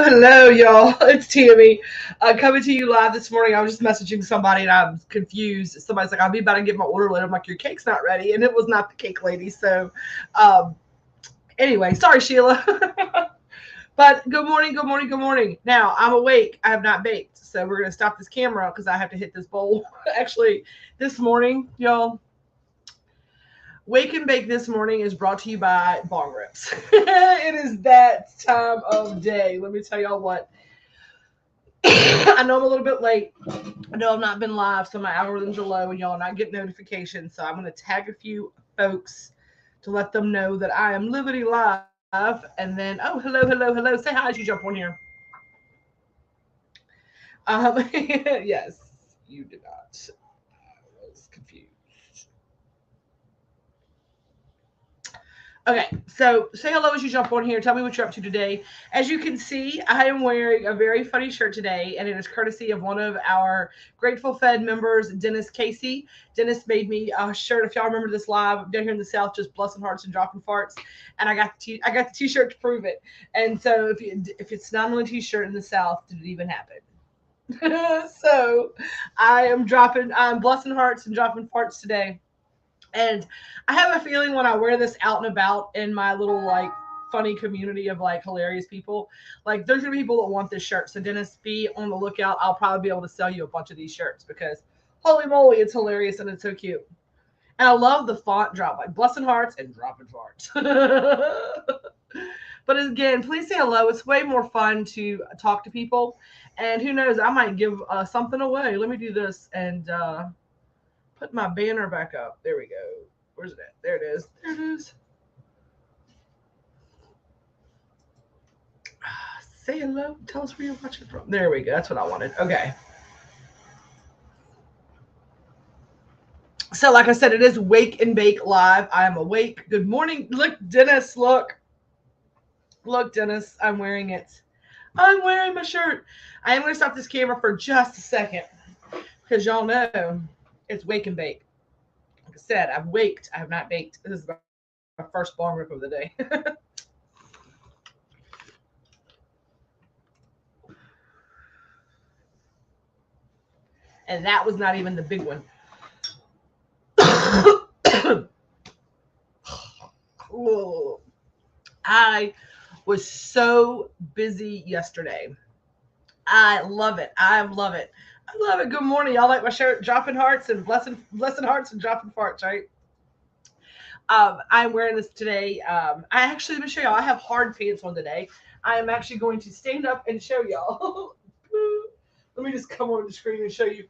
Hello, y'all. It's Tammy coming to you live this morning. I was just messaging somebody and I'm confused. Somebody's like, I'll be about to get my order later. I'm like, your cake's not ready. And it was not the cake lady. So, um, anyway, sorry, Sheila. But good morning, good morning, good morning. Now, I'm awake. I have not baked. So, we're going to stop this camera because I have to hit this bowl. Actually, this morning, y'all, Wake and Bake this morning is brought to you by Bong Rips. It is that time of day. Let me tell y'all what. I know I'm a little bit late. I know I've not been live, so my algorithms are low and y'all are not getting notifications. So I'm going to tag a few folks to let them know that I am Liberty Live. And then, oh, hello. Say hi as you jump on here. Yes, you did not. I was confused. Okay, so say hello as you jump on here. Tell me what you're up to today. As you can see, I am wearing a very funny shirt today, and it is courtesy of one of our Grateful Fed members, Dennis Casey. Dennis made me a shirt. If y'all remember this live down here in the South, just blessing hearts and dropping farts, and I got the T-shirt to prove it. And so if it's not on a T-shirt in the South, did it even happen? So I'm blessing hearts and dropping farts today. And I have a feeling when I wear this out and about in my little like funny community of like hilarious people, like there's gonna be people that want this shirt. So Dennis, be on the lookout. I'll probably be able to sell you a bunch of these shirts because holy moly, it's hilarious and it's so cute. And I love the font drop, like blessing hearts and dropping farts. But again, please say hello. It's way more fun to talk to people. And who knows, I might give something away. Let me do this and put my banner back up. There we go. Where's it at? There it is. There it is. Say hello. Tell us where you're watching from. There we go. That's what I wanted. Okay. So, like I said, it is Wake and Bake Live. I am awake. Good morning. Look, Dennis. Look. Look, Dennis. I'm wearing it. I'm wearing my shirt. I am going to stop this camera for just a second because y'all know it's Wake and Bake. Like I said, I've waked. I have not baked. This is my first bong rip of the day. And that was not even the big one. I was so busy yesterday. I love it. I love it. I love it. Good morning. Y'all like my shirt? Dropping hearts and blessing hearts and dropping farts, right? I'm wearing this today. I actually, let me show y'all. I have hard pants on today. I am actually going to stand up and show y'all. Let me just come on the screen and show you.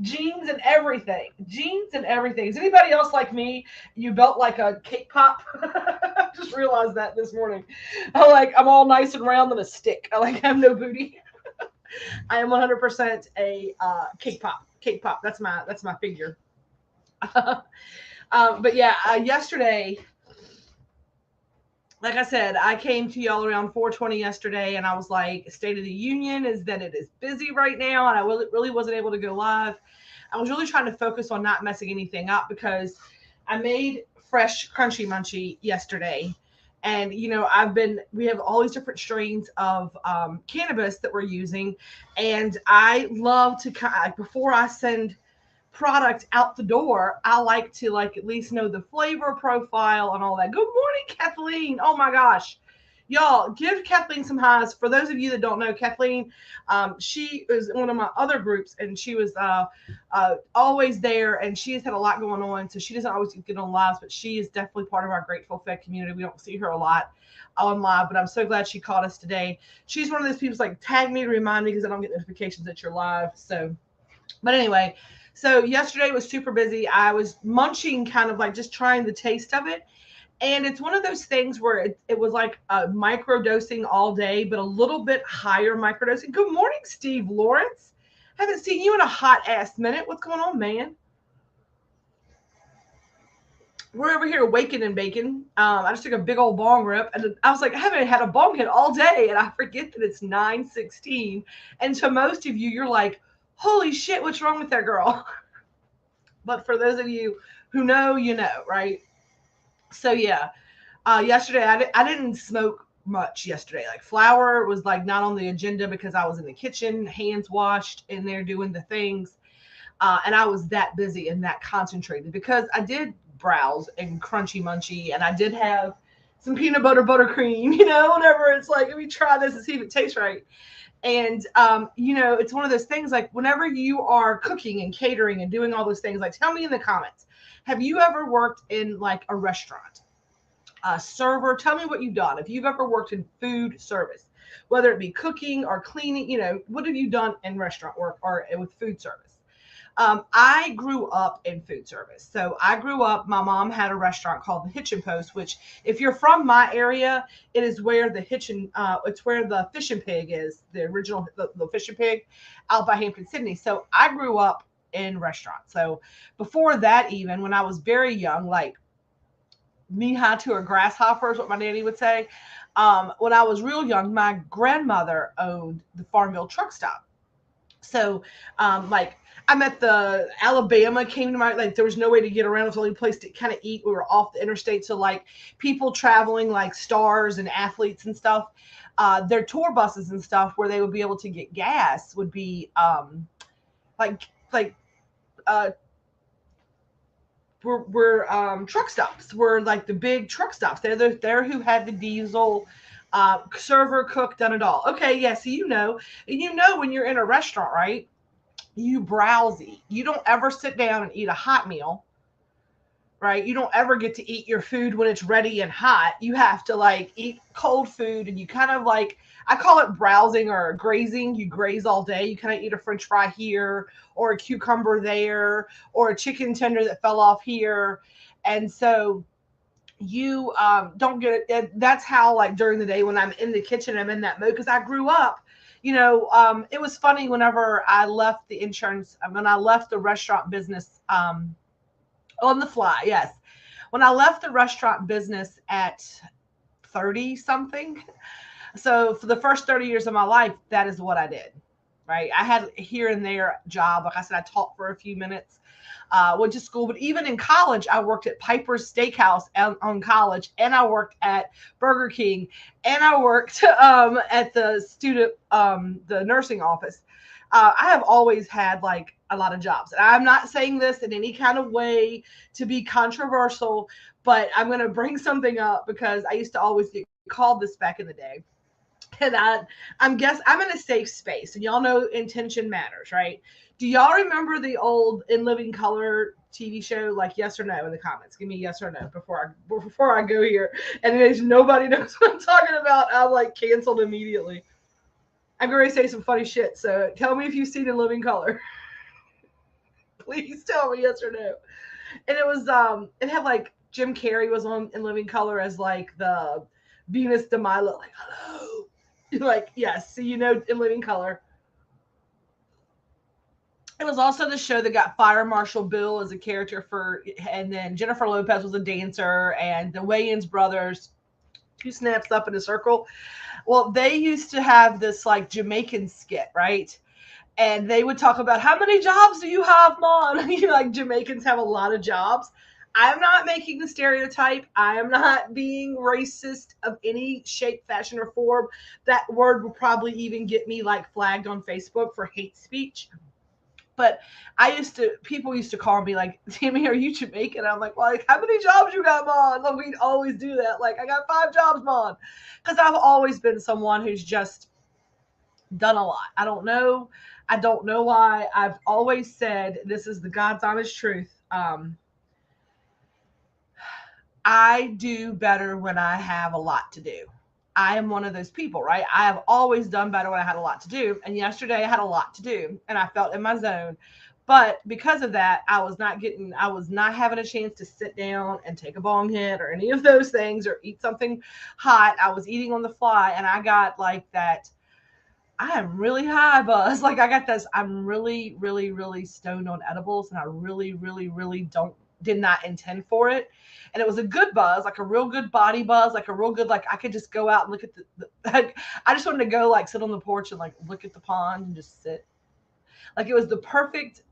Jeans and everything. Jeans and everything. Is anybody else like me? You built like a cake pop. I just realized that this morning. I'm all nice and round than a stick. I have no booty. I am 100% a cake pop. Cake pop. That's my figure. But yeah, yesterday, like I said, I came to y'all around 4:20 yesterday, and I was like, "State of the Union is that it is busy right now," and I really wasn't able to go live. I was really trying to focus on not messing anything up because I made fresh crunchy munchy yesterday, and we have all these different strains of cannabis that we're using, and I love to before I send product out the door, I like to at least know the flavor profile and all that. Good morning, Kathleen. Oh my gosh. Y'all, give Kathleen some highs. For those of you that don't know, Kathleen, she is one of my other groups, and she was always there, and she has had a lot going on, so she doesn't always get on lives, but she is definitely part of our Grateful Fed community. We don't see her a lot on live, but I'm so glad she caught us today. She's one of those people tag me to remind me because I don't get notifications that you're live. So, but anyway, so yesterday was super busy. I was munching, kind of just trying the taste of it. And it's one of those things where it was like a micro dosing all day, but a little bit higher micro dosing. Good morning, Steve Lawrence. Haven't seen you in a hot ass minute. What's going on, man? we're over here waking and baking. I just took a big old bong rip, and I was like, I haven't had a bong hit all day, and I forget that it's 9:16. And to most of you, you're like, holy shit, what's wrong with that girl? But for those of you who know, you know, right? So yeah, yesterday I didn't smoke much yesterday. Like flour was like not on the agenda because I was in the kitchen, hands washed, in there doing the things. And I was that busy and that concentrated because I did browse and crunchy munchy, and I did have some peanut butter buttercream, whenever it's like, let me try this and see if it tastes right. And, it's one of those things like whenever you are cooking and catering and doing all those things, like tell me in the comments, have you ever worked in like a restaurant? A server, tell me what you've done. If you've ever worked in food service, whether it be cooking or cleaning, what have you done in restaurant work or with food service? I grew up in food service. So I grew up, my mom had a restaurant called the Hitchin Post, which if you're from my area, it is where it's where the Fish and Pig is, the original, the Fish and Pig out by Hampton, Sydney. So I grew up in restaurants. So before that, even when I was very young, like knee high to a grasshopper is what my daddy would say. When I was real young, my grandmother owned the Farmville truck stop. So, like, I'm at the Alabama came to my, like, there was no way to get around. It was the only place to kind of eat. We were off the interstate. So, like, people traveling, like stars and athletes and stuff, their tour buses and stuff where they would be able to get gas would be like, like, uh, were truck stops. Were like the big truck stops. They're who had the diesel server, cook, done it all. Okay, yeah. So when you're in a restaurant, right? You browsy. You don't ever sit down and eat a hot meal, right? You don't ever get to eat your food when it's ready and hot. You have to like eat cold food, and you kind of like, I call it browsing or grazing. You graze all day. You kind of eat a french fry here or a cucumber there or a chicken tender that fell off here. And so you don't get it. That's how, like, during the day when I'm in the kitchen, I'm in that mode because I grew up. It was funny whenever I left the insurance, when I left the restaurant business, on the fly, yes. When I left the restaurant business at 30 something, so for the first 30 years of my life, that is what I did, right? I had here and there job. Like I said, I taught for a few minutes, went to school, but even in college, I worked at Piper's Steakhouse on college, and I worked at Burger King, and I worked at the nursing office. I have always had like a lot of jobs. And I'm not saying this in any kind of way to be controversial, but I'm going to bring something up because I used to always get called this back in the day. And I'm in a safe space, and y'all know intention matters, right? Do y'all remember the old In Living Color TV show? Like, yes or no in the comments. Give me yes or no before I go here. And there's nobody knows what I'm talking about. I'm like canceled immediately. I'm going to say some funny shit, so tell me if you've seen In Living Color. Please tell me yes or no. And it had like Jim Carrey was on In Living Color as like the Venus de Milo, like, hello. Like, yes, so In Living Color. It was also the show that got Fire Marshal Bill as a character and then Jennifer Lopez was a dancer, and the Wayans brothers, two snaps up in a circle. Well, they used to have this like Jamaican skit, right? And they would talk about, how many jobs do you have, Mom? Like Jamaicans have a lot of jobs. I'm not making the stereotype. I am not being racist of any shape, fashion, or form. That word will probably even get me like flagged on Facebook for hate speech. But people used to call me like, Tammy, are you Jamaican? I'm like, well, like, how many jobs you got, Mom? Like, we'd always do that. Like, I got 5 jobs, Mom. Because I've always been someone who's just done a lot. I don't know why. I've always said, this is the God's honest truth. I do better when I have a lot to do. I am one of those people, right? I have always done better when I had a lot to do. And yesterday I had a lot to do and I felt in my zone. But because of that, I was not having a chance to sit down and take a bong hit or any of those things or eat something hot. I was eating on the fly, and I got like that, I am really high buzz. Like, I got this, I'm really, really, really stoned on edibles, and I really, really, really don't did not intend for it. And it was a good buzz, like a real good body buzz, like a real good, like I could just go out and look at the like, I just wanted to go like sit on the porch and like look at the pond and just sit. Like it was the perfect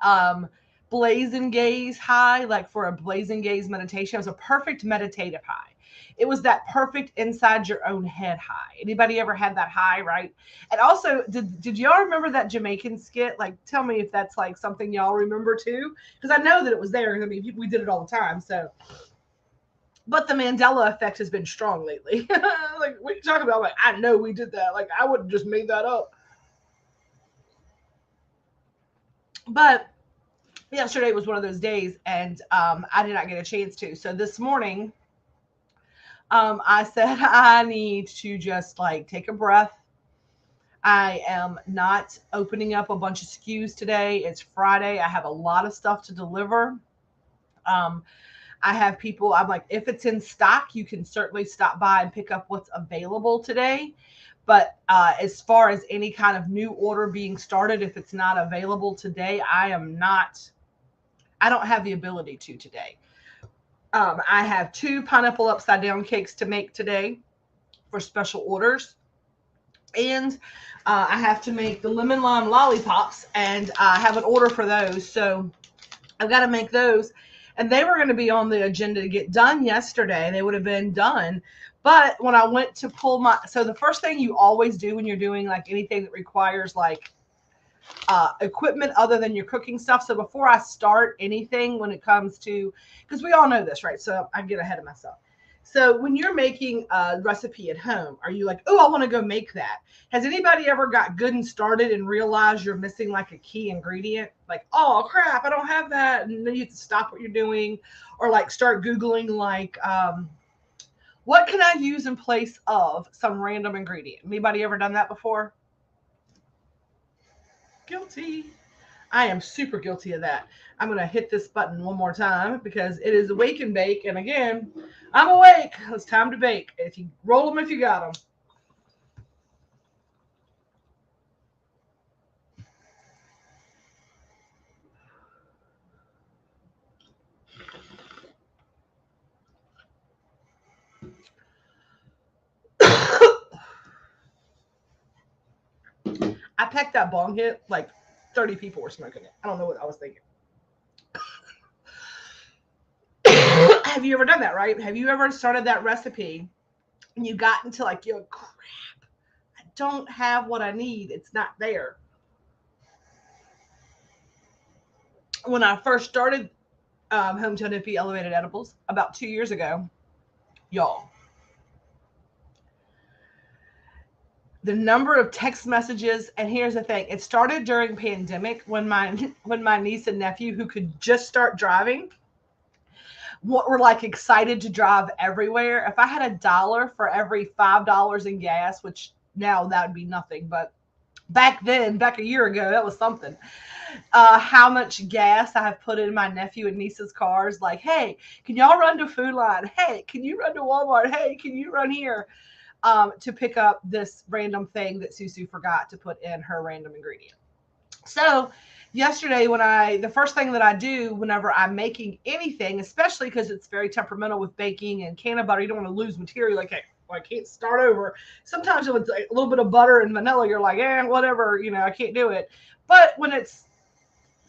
um blazing gaze high, like for a blazing gaze meditation. It was a perfect meditative high. It was that perfect inside your own head high. Anybody ever had that high, right? And also, did y'all remember that Jamaican skit? Like, tell me if that's like something y'all remember too, because I know that it was there. I mean, we did it all the time. So, but the Mandela effect has been strong lately. Like, what are you talking about? Like, I know we did that. Like, I would have just made that up. But yesterday was one of those days, and I did not get a chance to. So this morning, I said I need to just like take a breath. I am not opening up a bunch of SKUs today. It's Friday. I have a lot of stuff to deliver. Um, I have people, I'm like, if it's in stock, you can certainly stop by and pick up what's available today. But as far as any kind of new order being started, if it's not available today, I don't have the ability to today. I have 2 pineapple upside down cakes to make today for special orders. And I have to make the lemon lime lollipops, and I have an order for those. So I've got to make those. And they were going to be on the agenda to get done yesterday. They would have been done. But when I went to pull so the first thing you always do when you're doing like anything that requires like equipment other than your cooking stuff. So before I start anything when it comes to, because we all know this, right? So I get ahead of myself. So when you're making a recipe at home, are you like, oh, I want to go make that? Has anybody ever got good and started and realized you're missing like a key ingredient? Like, oh crap, I don't have that. And then you have to stop what you're doing or like start Googling like, what can I use in place of some random ingredient? Anybody ever done that before? Guilty. I am super guilty of that. I'm going to hit this button one more time because it is awake and bake. And again, I'm awake. It's time to bake. If you roll them, if you got them. I packed that bong hit like 30 people were smoking it. I don't know what I was thinking. Have you ever done that, right? Have you ever started that recipe and you got into like, yo, crap, I don't have what I need. It's not there. When I first started Hometown Hippie Elevated Edibles about 2 years ago, y'all, the number of text messages, and here's the thing, it started during pandemic when my niece and nephew who could just start driving were like excited to drive everywhere. If I had $1 for every $5 in gas, which now that would be nothing, but back then, back a year ago, that was something. How much gas I have put in my nephew and niece's cars. Like, hey, can y'all run to Food Line? Hey, can you run to Walmart? Hey, can you run here to pick up this random thing that Susu forgot to put in her random ingredient? So yesterday the first thing that I do whenever I'm making anything, especially because it's very temperamental with baking and canna butter, you don't want to lose material. Like, hey, I can't start over. Sometimes with a little bit of butter and vanilla, you're like, whatever, I can't do it. But when it's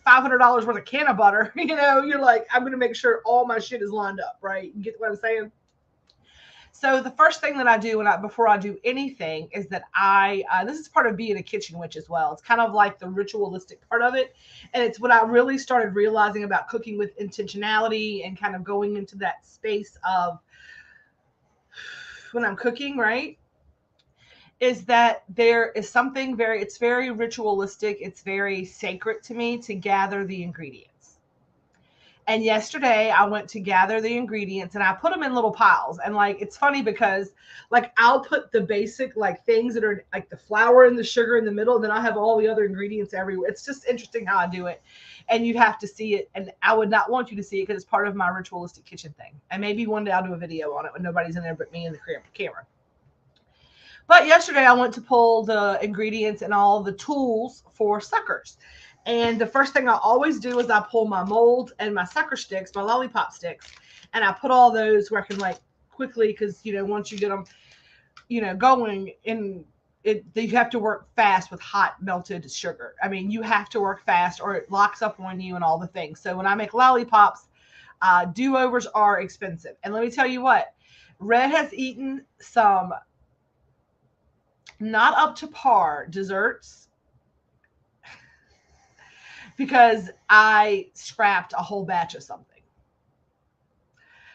$500 worth of can of butter, you're like, I'm going to make sure all my shit is lined up, right? You get what I'm saying? So the first thing that I do before I do anything is that this is part of being a kitchen witch as well. It's kind of like the ritualistic part of it. And it's what I really started realizing about cooking with intentionality and kind of going into that space of when I'm cooking, right? Is that there is something it's very ritualistic. It's very sacred to me to gather the ingredients. And yesterday I went to gather the ingredients and I put them in little piles. And like, it's funny because like I'll put the basic like things that are like the flour and the sugar in the middle. And then I'll have all the other ingredients everywhere. It's just interesting how I do it. And you'd have to see it. And I would not want you to see it because it's part of my ritualistic kitchen thing. And maybe one day I'll do a video on it when nobody's in there but me and the camera. But yesterday I went to pull the ingredients and all the tools for suckers. And the first thing I always do is I pull my mold and my sucker sticks, my lollipop sticks, and I put all those where I can like quickly, because once you get them, going in it, you have to work fast with hot melted sugar. I mean, you have to work fast or it locks up on you and all the things. So when I make lollipops, do-overs are expensive. And let me tell you what, Red has eaten some not up to par desserts because I scrapped a whole batch of something.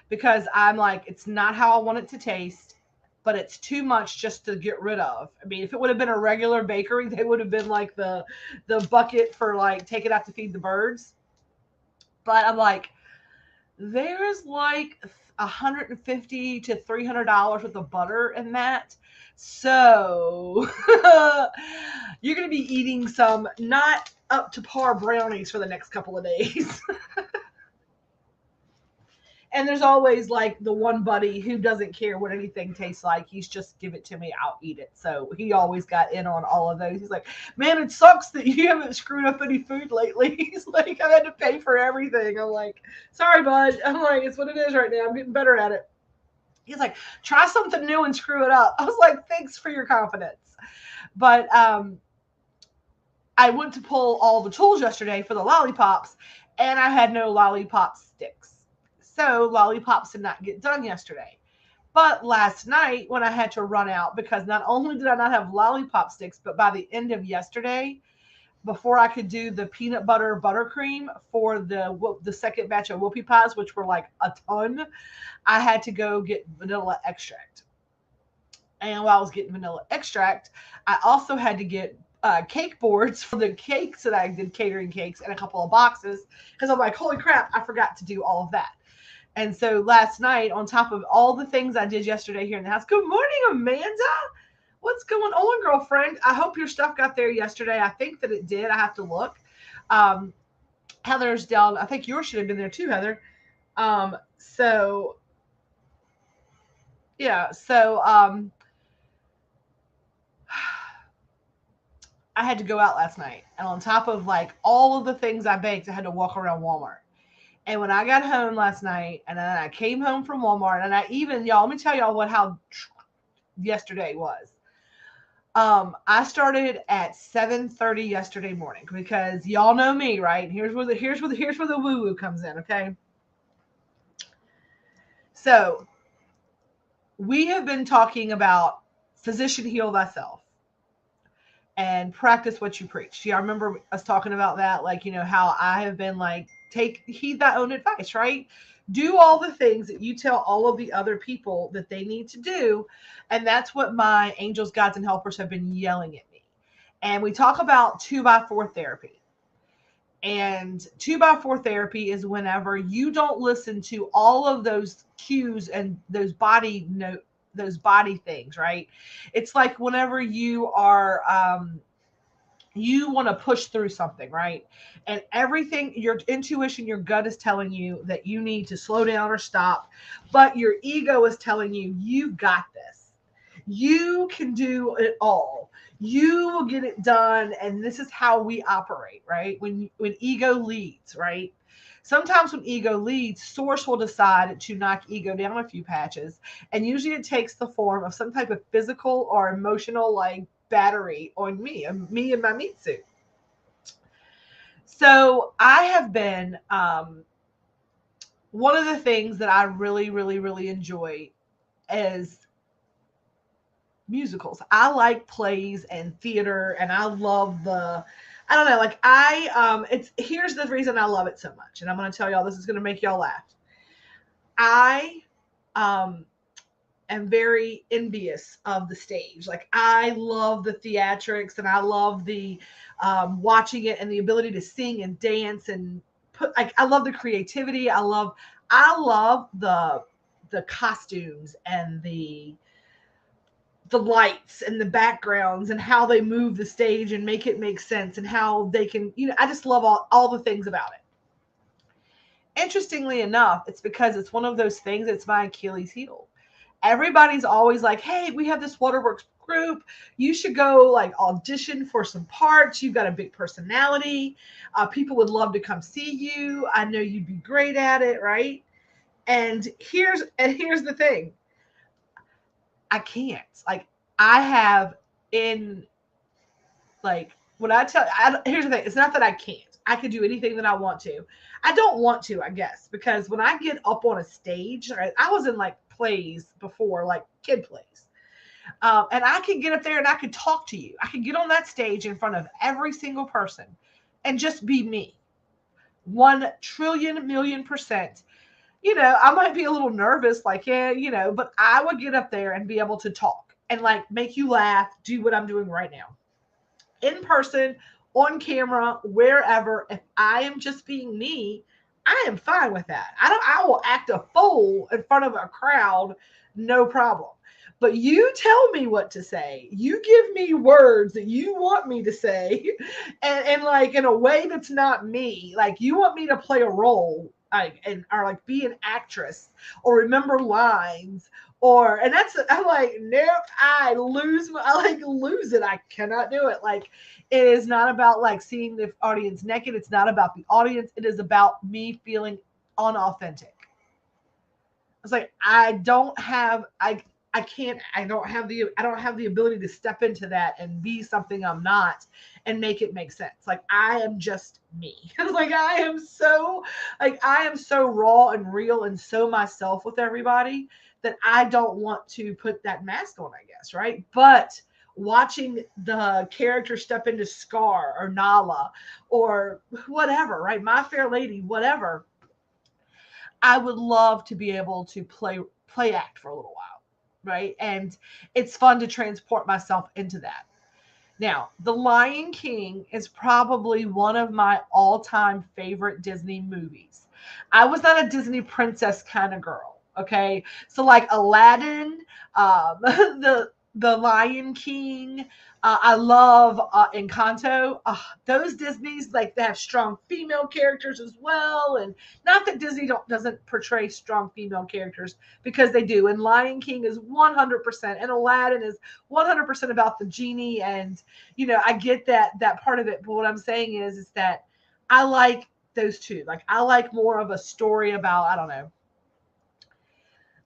Because I'm like, it's not how I want it to taste, but it's too much just to get rid of. I mean, if it would have been a regular bakery, they would have been like the bucket for like take it out to feed the birds. But I'm like, there's like $150 to $300 worth of butter in that. So you're going to be eating some not up to par brownies for the next couple of days. And there's always like the one buddy who doesn't care what anything tastes like. He's just give it to me, I'll eat it. So he always got in on all of those. He's like, man, it sucks that you haven't screwed up any food lately. He's like, I've had to pay for everything. I'm like, sorry, bud. I'm like, it's what it is right now. I'm getting better at it. He's like, try something new and screw it up. I was like, thanks for your confidence. But I went to pull all the tools yesterday for the lollipops, and I had no lollipop sticks. So lollipops did not get done yesterday. But last night when I had to run out, because not only did I not have lollipop sticks, but by the end of yesterday, before I could do the peanut butter buttercream for the second batch of whoopie pies, which were like a ton, I had to go get vanilla extract. And while I was getting vanilla extract, I also had to get cake boards for the cakes that I did, catering cakes, and a couple of boxes, because I'm like, holy crap, I forgot to do all of that. And so last night, on top of all the things I did yesterday here in the house, good morning, Amanda. What's going on, girlfriend? I hope your stuff got there yesterday. I think that it did. I have to look. Heather's down. I think yours should have been there too, Heather. So yeah. So I had to go out last night. And on top of like all of the things I baked, I had to walk around Walmart. And when I got home last night, and then I came home from Walmart, and y'all, let me tell y'all how yesterday was. I started at 7:30 yesterday morning, because y'all know me, right? Here's where the woo-woo comes in, okay? So we have been talking about physician heal thyself and practice what you preach. Yeah, I remember us talking about that, like, how I have been like, heed thy own advice, right? Do all the things that you tell all of the other people that they need to do. And that's what my angels, guides, and helpers have been yelling at me. And we talk about 2x4 therapy. And 2x4 therapy is whenever you don't listen to all of those cues and those body things, right? It's like whenever you are you want to push through something, right? And everything, your intuition, your gut is telling you that you need to slow down or stop, but your ego is telling you, you got this. You can do it all. You will get it done. And this is how we operate, right? When ego leads, right? Sometimes when ego leads, source will decide to knock ego down a few patches. And usually it takes the form of some type of physical or emotional, like, battery on me and my meat suit. So I have been, one of the things that I really, really, really enjoy is musicals. I like plays and theater, and I love I don't know, like here's the reason I love it so much. And I'm going to tell y'all, this is going to make y'all laugh. I, am very envious of the stage. Like, I love the theatrics, and I love the watching it and the ability to sing and dance and I love the creativity. I love the costumes and the lights and the backgrounds and how they move the stage and make it make sense, and how they can, I just love all the things about it. Interestingly enough, it's because it's one of those things, it's my Achilles heel. Everybody's always like, hey, we have this waterworks group. You should go like audition for some parts. You've got a big personality. People would love to come see you. I know you'd be great at it, right? And here's the thing. I can't. Like I have in like when I tell here's the thing. It's not that I can't. I could do anything that I want to. I don't want to, I guess, because when I get up on a stage, I was in like plays before, like kid plays. And I can get up there and I can talk to you. I can get on that stage in front of every single person and just be me. 1 trillion million%. I might be a little nervous, like, yeah, but I would get up there and be able to talk and like make you laugh, do what I'm doing right now in person, on camera, wherever. If I am just being me, I am fine with that. I will act a fool in front of a crowd, no problem. But you tell me what to say. You give me words that you want me to say, and like in a way that's not me. Like you want me to play a role, like and or like be an actress or remember lines and that's I'm like, nope, I like lose it. I cannot do it. Like it is not about like seeing the audience naked. It's not about the audience. It is about me feeling unauthentic. It's like I don't have the ability to step into that and be something I'm not and make it make sense. Like I am just me. Like I am so raw and real and so myself with everybody that I don't want to put that mask on, I guess, right? But watching the character step into Scar or Nala or whatever, right? My Fair Lady, whatever. I would love to be able to play act for a little while, right? And it's fun to transport myself into that. Now, The Lion King is probably one of my all-time favorite Disney movies. I was not a Disney princess kind of girl, okay? So like Aladdin, the Lion King, I love Encanto. Those Disney's like they have strong female characters as well, and not that Disney doesn't portray strong female characters because they do. And Lion King is 100%, and Aladdin is 100% about the genie, and I get that part of it. But what I'm saying is that I like those two. Like I like more of a story about I don't know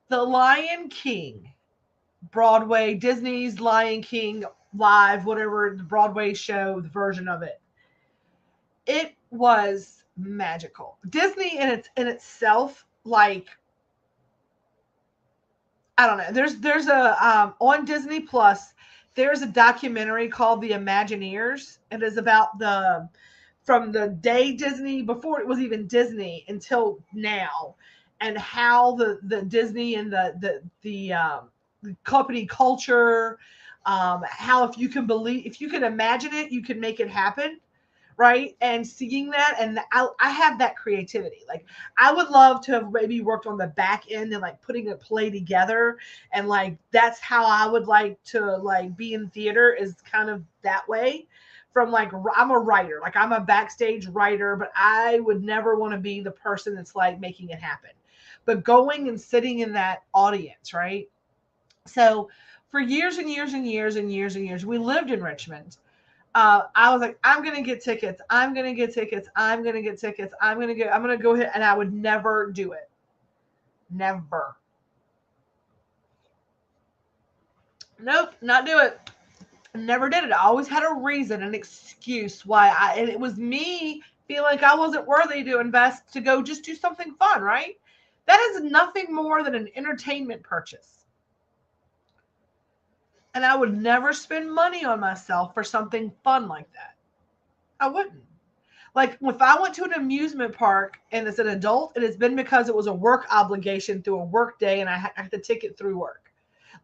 the Lion King Broadway, Disney's Lion King live, whatever the Broadway show, the version of it. It was magical. Disney in itself, like I don't know. There's a on Disney Plus. There's a documentary called The Imagineers. It is about the from the day Disney before it was even Disney until now, and how the Disney and the company culture, how if you can imagine it, you can make it happen, right? And seeing that, and I have that creativity. Like I would love to have maybe worked on the back end and like putting a play together, and like that's how I would like to like be in theater is kind of that way. From like I'm a writer, like I'm a backstage writer, but I would never want to be the person that's like making it happen. But going and sitting in that audience, right? So for years and years and years and years and years, we lived in Richmond. I was like, I'm gonna get tickets. I'm gonna get tickets. I'm gonna get tickets. I'm gonna go ahead, and I would never do it. Never. Nope, not do it. Never did it. I always had a reason, an excuse why and it was me feeling like I wasn't worthy to invest to go just do something fun, right? That is nothing more than an entertainment purchase. And I would never spend money on myself for something fun like that. I wouldn't. Like if I went to an amusement park and as an adult, it has been because it was a work obligation through a work day and I had the ticket through work.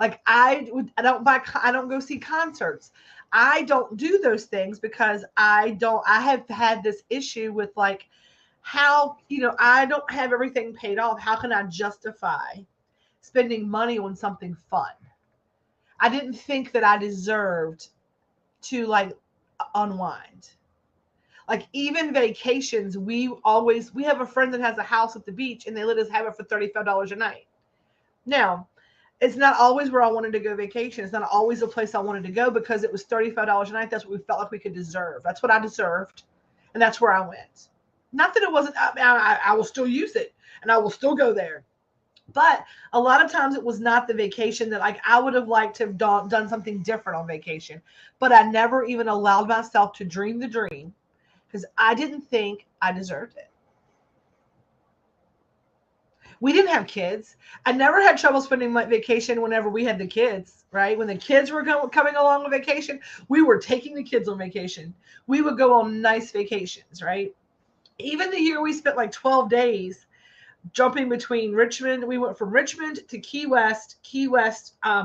Like I don't go see concerts. I don't do those things because I have had this issue with like how, I don't have everything paid off. How can I justify spending money on something fun? I didn't think that I deserved to like unwind. Like even vacations, we have a friend that has a house at the beach and they let us have it for $35 a night. Now, It's not always where I wanted to go vacation. It's not always the place I wanted to go because it was $35 a night. That's what we felt like we could deserve. That's what I deserved. And that's where I went. Not that it wasn't, I will still use it and I will still go there. But a lot of times it was not the vacation that like I would have liked to have done something different on vacation. But I never even allowed myself to dream the dream because I didn't think I deserved it. We didn't have kids. I never had trouble spending my vacation whenever we had the kids, right? When the kids were coming along on vacation, we were taking the kids on vacation. We would go on nice vacations, right? Even the year we spent like 12 days jumping between Richmond. We went from Richmond to Key West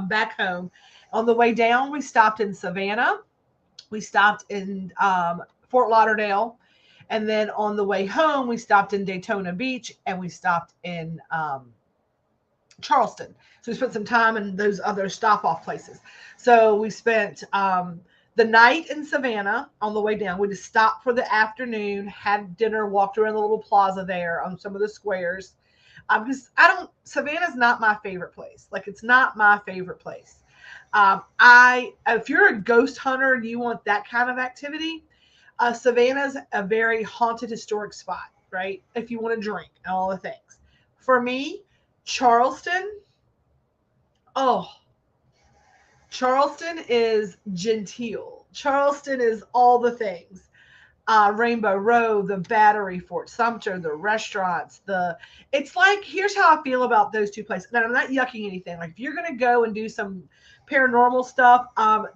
back home. On the way down, we stopped in Savannah. We stopped in Fort Lauderdale. And then on the way home, we stopped in Daytona Beach and we stopped in Charleston. So we spent some time in those other stop off places. So we spent the night in Savannah on the way down. We just stopped for the afternoon, had dinner, walked around the little plaza there on some of the squares. Savannah's not my favorite place. Like, it's not my favorite place. If you're a ghost hunter and you want that kind of activity, Savannah's a very haunted historic spot, right? If you want to drink and all the things. For me, Charleston, oh, Charleston is genteel. Charleston is all the things. Rainbow Row, the Battery, Fort Sumter, the restaurants, it's like, here's how I feel about those two places. And I'm not yucking anything. Like, if you're going to go and do some paranormal stuff,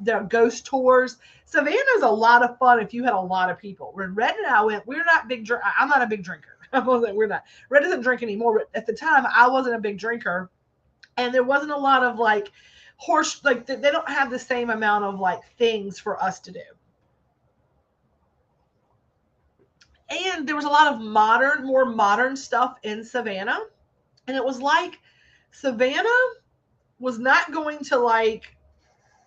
the ghost tours, Savannah's a lot of fun if you had a lot of people. When Red and I went, we're not big drink. I'm not a big drinker. We're not. Red doesn't drink anymore. But at the time, I wasn't a big drinker. And there wasn't a lot of like they don't have the same amount of like things for us to do. And there was a lot of more modern stuff in Savannah. And it was like Savannah was not going to like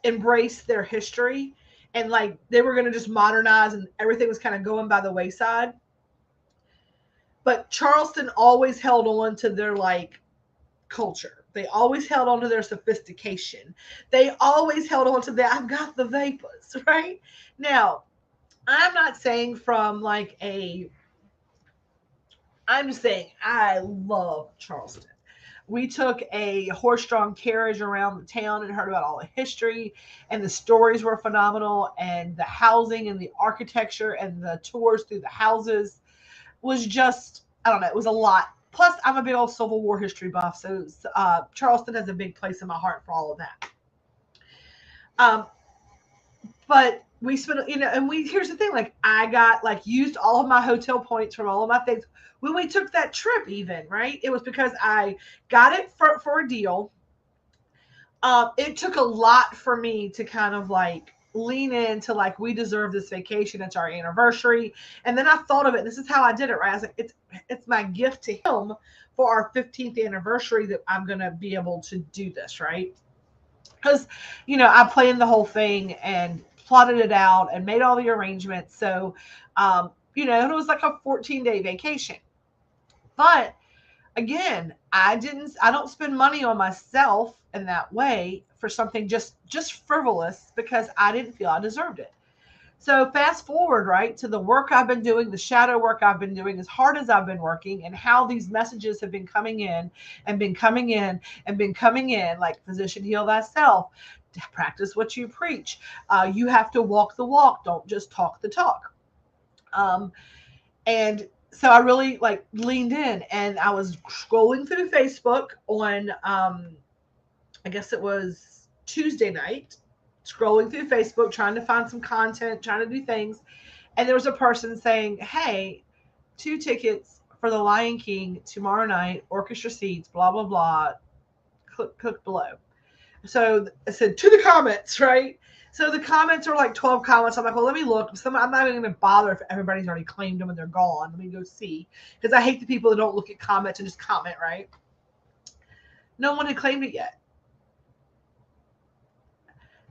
embrace their history and like they were going to just modernize and everything was kind of going by the wayside. But Charleston always held on to their like culture. They always held on to their sophistication. They always held on to that. I've got the vapors, right? Now, I'm not saying I'm just saying I love Charleston. We took a horse-drawn carriage around the town and heard about all the history, and the stories were phenomenal, and the housing and the architecture and the tours through the houses was just, I don't know, it was a lot. Plus, I'm a big old Civil War history buff, so Charleston has a big place in my heart for all of that. But we spent, and here's the thing, like, I got, like, used all of my hotel points from all of my things. When we took that trip even, right, it was because I got it for a deal. It took a lot for me to kind of, like, lean into, like, we deserve this vacation. It's our anniversary. And then I thought of it. This is how I did it, right? I was like, it's my gift to him for our 15th anniversary that I'm going to be able to do this, right? Because, I planned the whole thing and plotted it out and made all the arrangements. So, it was like a 14-day vacation. But again, I don't spend money on myself in that way for something just frivolous because I didn't feel I deserved it. So fast forward, right, to the work I've been doing, the shadow work I've been doing, as hard as I've been working, and how these messages have been coming in and been coming in and been coming in, like physician heal thyself, practice what you preach. You have to walk the walk. Don't just talk the talk. And so I really like leaned in, and I was scrolling through Facebook on, I guess it was Tuesday night, scrolling through Facebook, trying to find some content, trying to do things. And there was a person saying, hey, 2 tickets for the Lion King tomorrow night, orchestra seats, blah, blah, blah, click below. So I said to the comments, right? So the comments are like 12 comments. I'm like, well, let me look. I'm not even going to bother if everybody's already claimed them and they're gone. Let me go see. Because I hate the people that don't look at comments and just comment, right? No one had claimed it yet.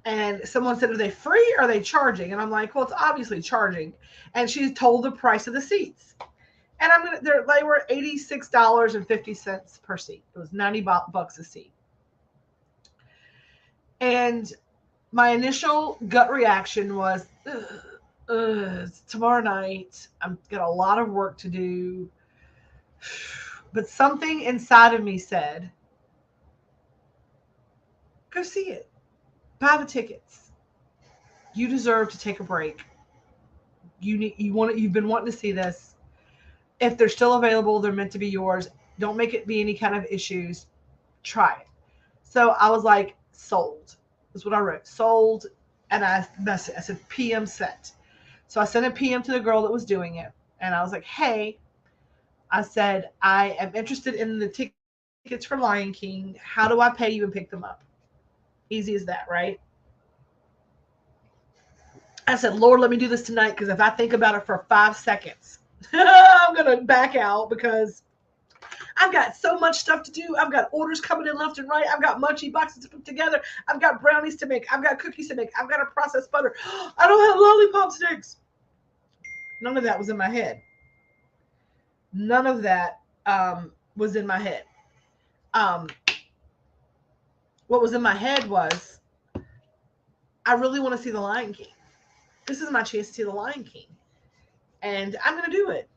And someone said, are they free or are they charging? And I'm like, well, it's obviously charging. And she told the price of the seats. And they were $86.50 per seat. It was $90 a seat. And my initial gut reaction was, it's tomorrow night. I've got a lot of work to do. But something inside of me said, go see it. Buy the tickets. You deserve to take a break. You've been wanting to see this. If they're still available, they're meant to be yours. Don't make it be any kind of issues. Try it. So I was like, sold. That's what I wrote. Sold. And I said PM set. So I sent a PM to the girl that was doing it. And I was like, hey, I said, I am interested in the tickets for Lion King. How do I pay you and pick them up? Easy as that, right? I said, Lord, let me do this tonight, because if I think about it for 5 seconds, I'm going to back out, because I've got so much stuff to do. I've got orders coming in left and right. I've got munchie boxes to put together. I've got brownies to make. I've got cookies to make. I've got to process butter. I don't have lollipop sticks. None of that was in my head. None of that was in my head. What was in my head was, I really want to see the Lion King. This is my chance to see the Lion King. And I'm going to do it.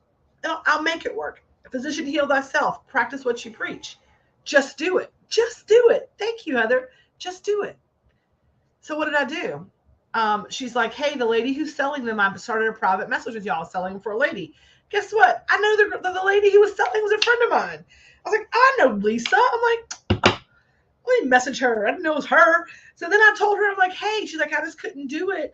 I'll make it work. Physician, heal thyself. Practice what you preach. Just do it. Just do it. Thank you, Heather. Just do it. So what did I do? She's like, hey, the lady who's selling them, I started a private message with y'all selling them for a lady. Guess what? I know the lady who was selling was a friend of mine. I was like, I know Lisa. I'm like, let me message her. I didn't know it was her. So then I told her, I'm like, hey, she's like, I just couldn't do it.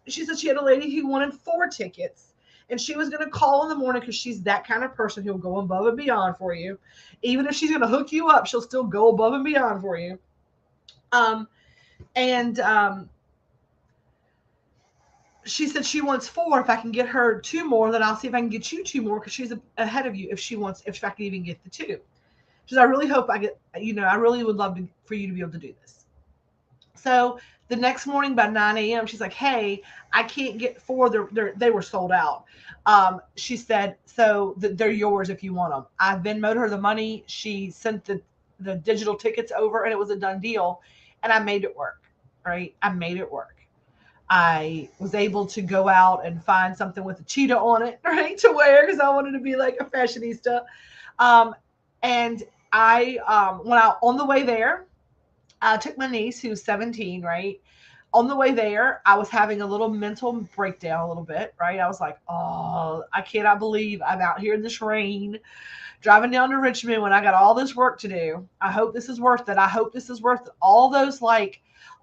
She said she had a lady who wanted 4 tickets. And she was going to call in the morning, because she's that kind of person who'll go above and beyond for you. Even if she's going to hook you up, she'll still go above and beyond for you. She said she wants 4. If I can get her 2 more, then I'll see if I can get you 2 more, because she's ahead of you. If I can even get the 2. She said, I really hope I get, I really would love for you to be able to do this. So the next morning by 9 a.m., she's like, hey, I can't get 4. They were sold out. She said, so they're yours if you want them. I Venmoed her the money. She sent the digital tickets over, and it was a done deal. And I made it work, right? I made it work. I was able to go out and find something with a cheetah on it, right, to wear, because I wanted to be like a fashionista. And I, on the way there, I took my niece, who's 17, right? On the way there, I was having a little mental breakdown a little bit, right? I was like, oh, I cannot believe I'm out here in this rain, driving down to Richmond when I got all this work to do. I hope this is worth it. I hope this is worth it.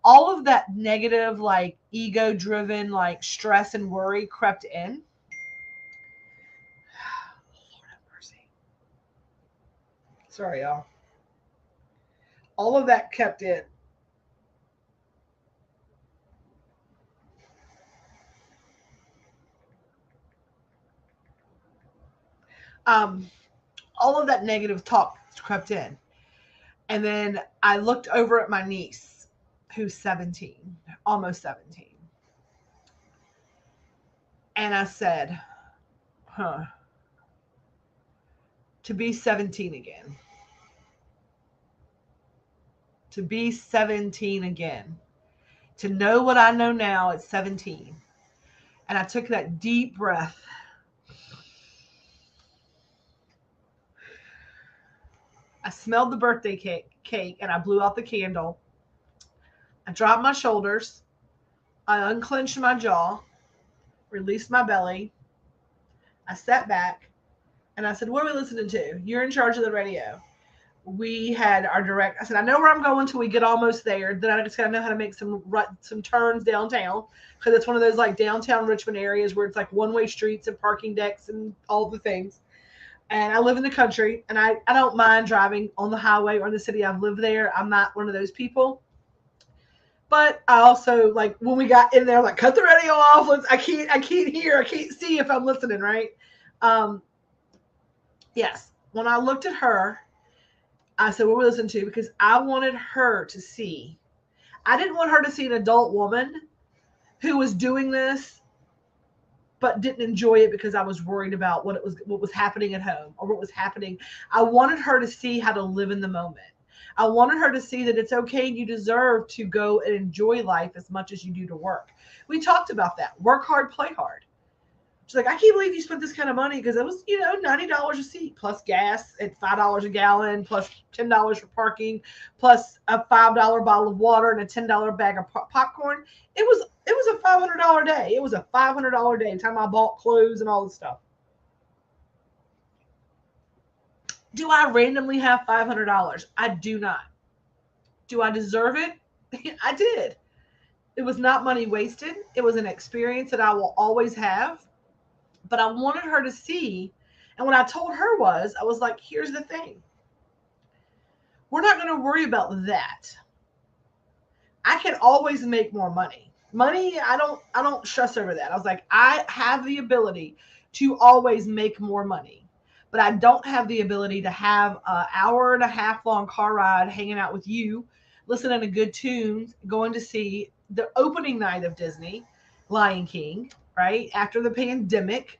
All of that negative, like ego driven, like stress and worry crept in. Lord have mercy. Sorry, y'all. All of that kept in. All of that negative talk crept in. And then I looked over at my niece, who's 17, almost 17. And I said, to be 17 again. To be 17 again. To know what I know now at 17. And I took that deep breath. I smelled the birthday cake, and I blew out the candle. I dropped my shoulders. I unclenched my jaw, released my belly. I sat back, and I said, what are we listening to? You're in charge of the radio. We had our direct. I said, I know where I'm going till we get almost there. Then I just got to know how to make some turns downtown, because it's one of those like downtown Richmond areas where it's like one-way streets and parking decks and all the things. And I live in the country, and I don't mind driving on the highway or in the city. I've lived there. I'm not one of those people. But I also, like, when we got in there, like, cut the radio off. I can't hear. I can't see if I'm listening, right? Yes. When I looked at her, I said, what are we listening to? Because I wanted her to see. I didn't want her to see an adult woman who was doing this but didn't enjoy it because I was worried about what was happening at home or what was happening. I wanted her to see how to live in the moment. I wanted her to see that it's okay and you deserve to go and enjoy life as much as you do to work. We talked about that. Work hard, play hard. She's like, I can't believe you spent this kind of money because it was, $90 a seat plus gas at $5 a gallon plus $10 for parking plus a $5 bottle of water and a $10 bag of popcorn. It was a $500 day. It was a $500 day. The time I bought clothes and all this stuff. Do I randomly have $500? I do not. Do I deserve it? I did. It was not money wasted. It was an experience that I will always have. But I wanted her to see. And what I told her was, I was like, here's the thing. We're not going to worry about that. I can always make more money. Money, I don't stress over that. I was like, I have the ability to always make more money. But I don't have the ability to have an hour and a half long car ride hanging out with you, listening to good tunes, going to see the opening night of Disney, Lion King, right? After the pandemic.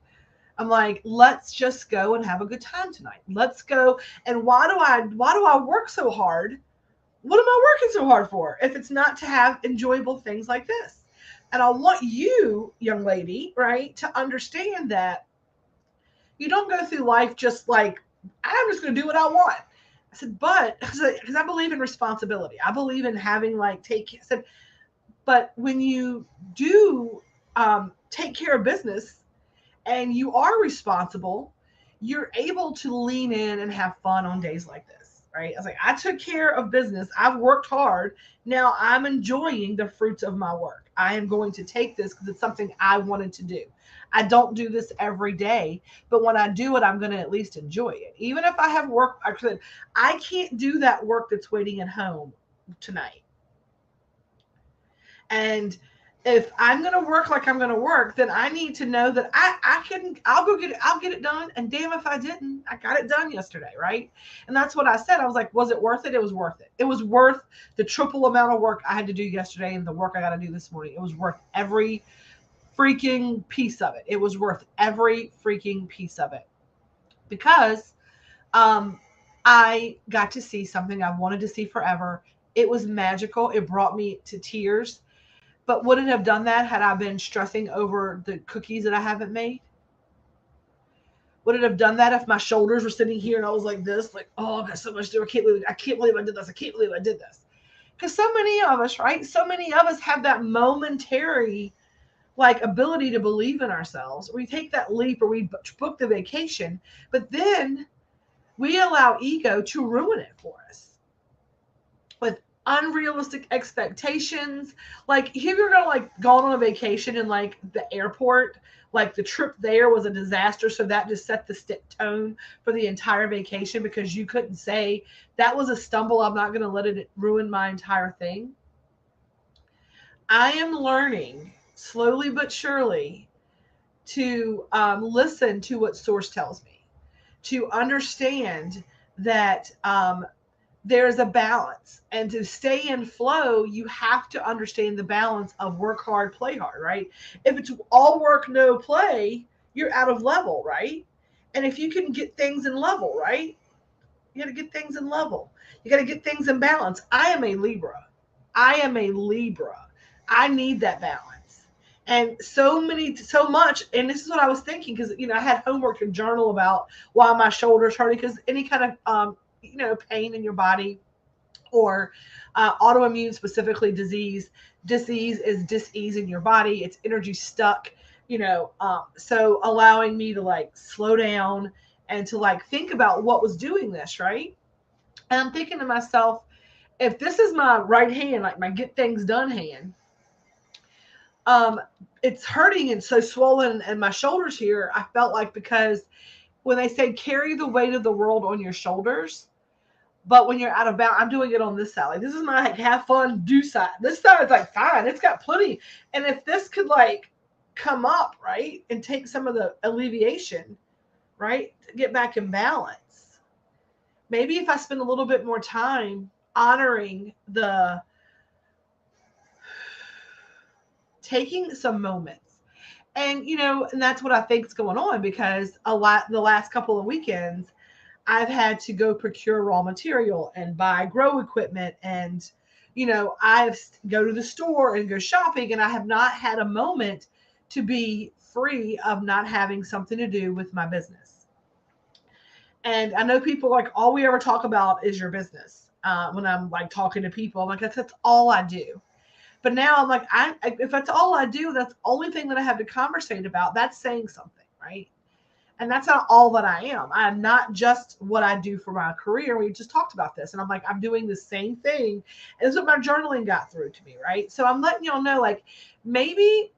I'm like, let's just go and have a good time tonight. Let's go. And why do I work so hard? What am I working so hard for if it's not to have enjoyable things like this? And I want you, young lady, right, to understand that you don't go through life just like, I'm just going to do what I want. I said, but because I believe in responsibility. I believe in having I said, but when you do take care of business and you are responsible, you're able to lean in and have fun on days like this, right? I was like, I took care of business. I've worked hard. Now I'm enjoying the fruits of my work. I am going to take this because it's something I wanted to do. I don't do this every day, but when I do it, I'm going to at least enjoy it. Even if I have work, I can't do that work that's waiting at home tonight. And if I'm going to work like I'm going to work, then I need to know that I'll get it done. And damn if I didn't, I got it done yesterday. Right. And that's what I said. I was like, was it worth it? It was worth it. It was worth the triple amount of work I had to do yesterday and the work I got to do this morning. It was worth every freaking piece of it. It was worth every freaking piece of it because I got to see something I wanted to see forever. It was magical. It brought me to tears. But would it have done that had I been stressing over the cookies that I haven't made? Would it have done that if my shoulders were sitting here and I was like this, like, oh, I got so much to do. I can't believe I did this. I can't believe I did this. Because so many of us, right? So many of us have that momentary ability to believe in ourselves. We take that leap or we book the vacation, but then we allow ego to ruin it for us with unrealistic expectations. Like if you're gonna go on a vacation and the airport, the trip there was a disaster, so that just set the tone for the entire vacation because you couldn't say that was a stumble. I'm not gonna let it ruin my entire thing. I am learning slowly but surely to listen to what source tells me, to understand that there's a balance, and to stay in flow, you have to understand the balance of work hard, play hard, right? If it's all work, no play, you're out of level, right? And if you can get things in level, right? You got to get things in level. You got to get things in balance. I am a Libra. I need that balance. And so much. And this is what I was thinking because, I had homework to journal about why my shoulders hurting because any kind of, pain in your body or autoimmune, specifically disease is dis-ease in your body. It's energy stuck, so allowing me to slow down and to think about what was doing this, right? And I'm thinking to myself, if this is my right hand, my get things done hand, it's hurting and so swollen, and my shoulders here, I felt like, because when they say carry the weight of the world on your shoulders, but when you're out of bounds, I'm doing it on this side. This is my have fun do side. This side is fine. It's got plenty. And if this could come up, right, and take some of the alleviation, right, to get back in balance. Maybe if I spend a little bit more time honoring taking some moments. And, and that's what I think is going on because the last couple of weekends, I've had to go procure raw material and buy grow equipment, and I've go to the store and go shopping, and I have not had a moment to be free of not having something to do with my business. And I know people like all we ever talk about is your business. When I'm like talking to people, I'm like, that's all I do. But now I'm like, if that's all I do, that's the only thing that I have to conversate about. That's saying something, right? And that's not all that I am. I'm not just what I do for my career. We just talked about this. And I'm like, I'm doing the same thing. And this is what my journaling got through to me, right? So I'm letting y'all know, like, maybe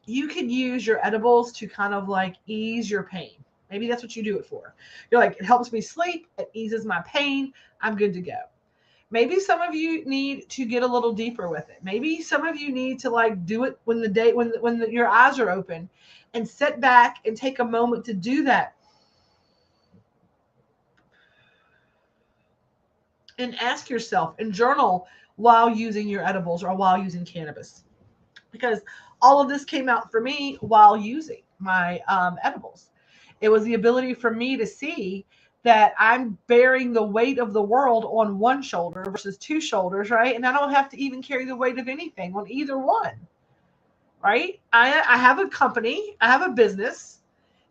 you could use your edibles to kind of like ease your pain. Maybe that's what you do it for. You're like, it helps me sleep. It eases my pain. I'm good to go. Maybe some of you need to get a little deeper with it. Maybe some of you need to like do it when your eyes are open, and sit back and take a moment to do that. And ask yourself and journal while using your edibles or while using cannabis. Because all of this came out for me while using my edibles. It was the ability for me to see that I'm bearing the weight of the world on one shoulder versus two shoulders, right? And I don't have to even carry the weight of anything on either one, right? I have a company, I have a business,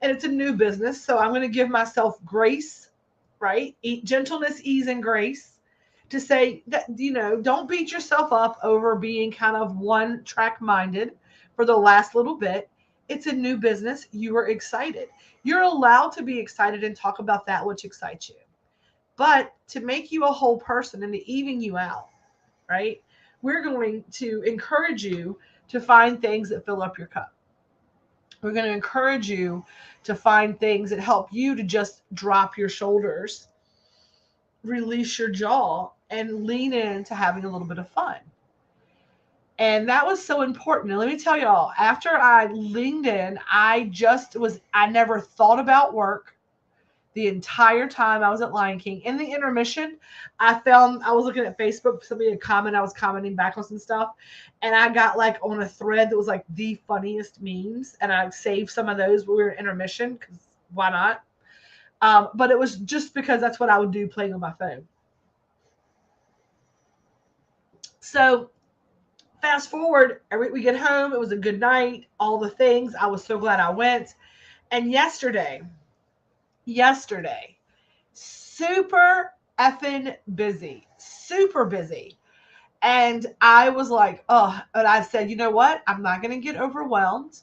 and it's a new business. So I'm going to give myself grace, right? Gentleness, ease, and grace to say that, don't beat yourself up over being kind of one track minded for the last little bit. It's a new business. You are excited. You're allowed to be excited and talk about that which excites you. But to make you a whole person and to even you out, right? We're going to encourage you to find things that fill up your cup. We're going to encourage you to find things that help you to just drop your shoulders, release your jaw, and lean into having a little bit of fun. And that was so important. And let me tell y'all, after I leaned in, I never thought about work the entire time I was at Lion King. In the intermission, I was looking at Facebook, somebody had commented, I was commenting back on some stuff, and I got like on a thread that was like the funniest memes, and I saved some of those when we were in intermission, because why not? But it was just because that's what I would do playing on my phone. So fast forward, we get home. It was a good night. All the things. I was so glad I went. And yesterday, super effing busy, super busy. And I was like, oh, and I said, you know what? I'm not going to get overwhelmed.